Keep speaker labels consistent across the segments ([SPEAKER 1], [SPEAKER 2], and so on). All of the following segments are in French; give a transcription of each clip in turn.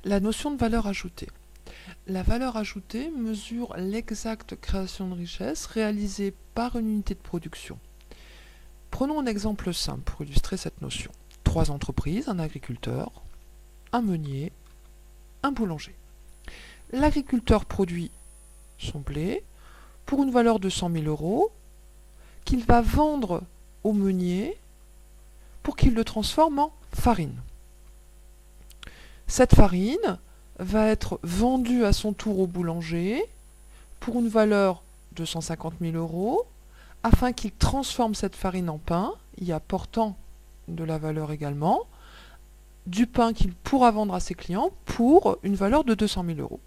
[SPEAKER 1] La notion de valeur ajoutée. La valeur ajoutée mesure l'exacte création de richesse réalisée par une unité de production. Prenons un exemple simple pour illustrer cette notion. 3 entreprises, un agriculteur, un meunier, un boulanger. L'agriculteur produit son blé pour une valeur de 100 000 euros qu'il va vendre au meunier pour qu'il le transforme en farine. Cette farine va être vendue à son tour au boulanger pour une valeur de 150 000 euros afin qu'il transforme cette farine en pain, y apportant de la valeur également, du pain qu'il pourra vendre à ses clients pour une valeur de 200 000 euros.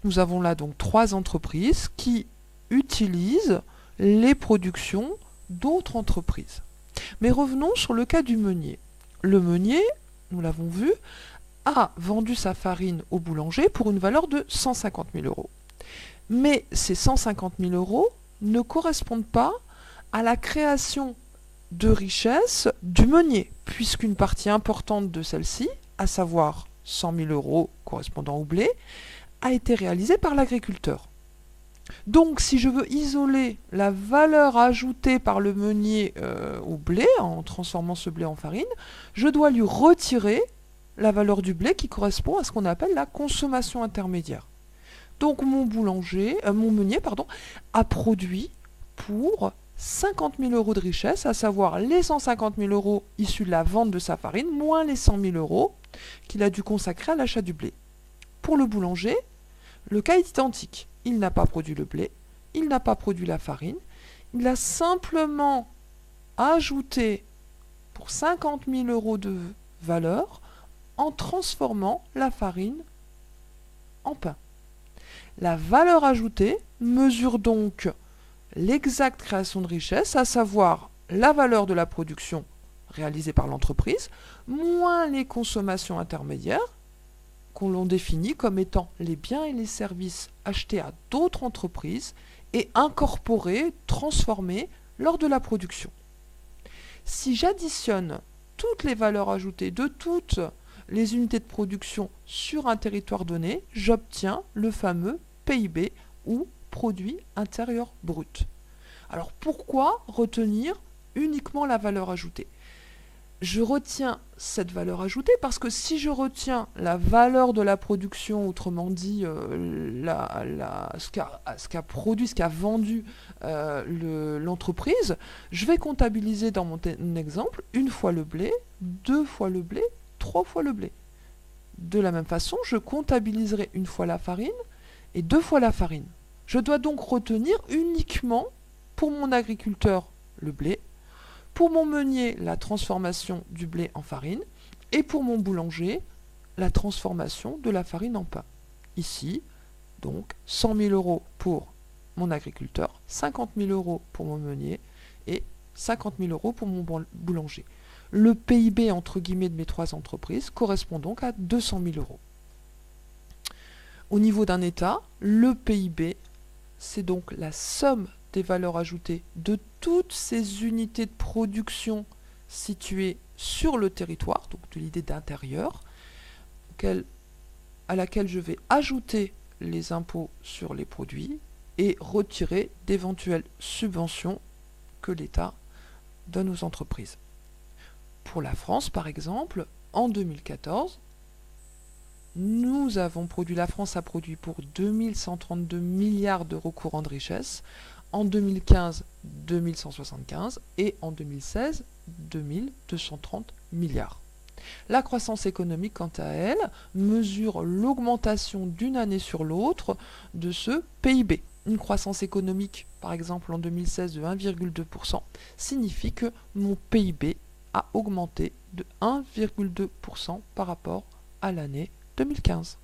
[SPEAKER 1] Nous avons là donc 3 entreprises qui utilisent les productions d'autres entreprises. Mais revenons sur le cas du meunier. Le meunier, nous l'avons vu, a vendu sa farine au boulanger pour une valeur de 150 000 euros. Mais ces 150 000 euros ne correspondent pas à la création de richesse du meunier, puisqu'une partie importante de celle-ci, à savoir 100 000 euros correspondant au blé, a été réalisée par l'agriculteur. Donc, si je veux isoler la valeur ajoutée par le meunier au blé, en transformant ce blé en farine, je dois lui retirer la valeur du blé qui correspond à ce qu'on appelle la consommation intermédiaire. Donc, mon meunier a produit pour 50 000 euros de richesse, à savoir les 150 000 euros issus de la vente de sa farine, moins les 100 000 euros qu'il a dû consacrer à l'achat du blé. Pour le boulanger, le cas est identique. Il n'a pas produit le blé, il n'a pas produit la farine, il a simplement ajouté pour 50 000 euros de valeur en transformant la farine en pain. La valeur ajoutée mesure donc l'exacte création de richesse, à savoir la valeur de la production réalisée par l'entreprise, moins les consommations intermédiaires, qu'on l'on définit comme étant les biens et les services achetés à d'autres entreprises et incorporés, transformés lors de la production. Si j'additionne toutes les valeurs ajoutées de toutes les unités de production sur un territoire donné, j'obtiens le fameux PIB ou produit intérieur brut. Alors pourquoi retenir uniquement la valeur ajoutée ? Je retiens cette valeur ajoutée parce que si je retiens la valeur de la production, autrement dit ce qu'a produit, ce qu'a vendu l'entreprise, je vais comptabiliser dans mon exemple 1 fois le blé, 2 fois le blé, 3 fois le blé. De la même façon, je comptabiliserai 1 fois la farine et 2 fois la farine. Je dois donc retenir uniquement pour mon agriculteur le blé, pour mon meunier la transformation du blé en farine et pour mon boulanger la transformation de la farine en pain. Ici, donc 100 000 euros pour mon agriculteur, 50 000 euros pour mon meunier et 50 000 euros pour mon boulanger. Le PIB entre guillemets de mes 3 entreprises correspond donc à 200 000 euros. Au niveau d'un État, le PIB, c'est donc la somme des valeurs ajoutées de toutes ces unités de production situées sur le territoire, donc de l'idée d'intérieur, à laquelle je vais ajouter les impôts sur les produits et retirer d'éventuelles subventions que l'État donne aux entreprises. Pour la France, par exemple, en 2014, la France a produit pour 2132 milliards d'euros courants de richesse, en 2015, 2175 et en 2016, 2230 milliards. La croissance économique, quant à elle, mesure l'augmentation d'une année sur l'autre de ce PIB. Une croissance économique, par exemple en 2016 de 1,2%, signifie que mon PIB a augmenté de 1,2% par rapport à l'année 2015.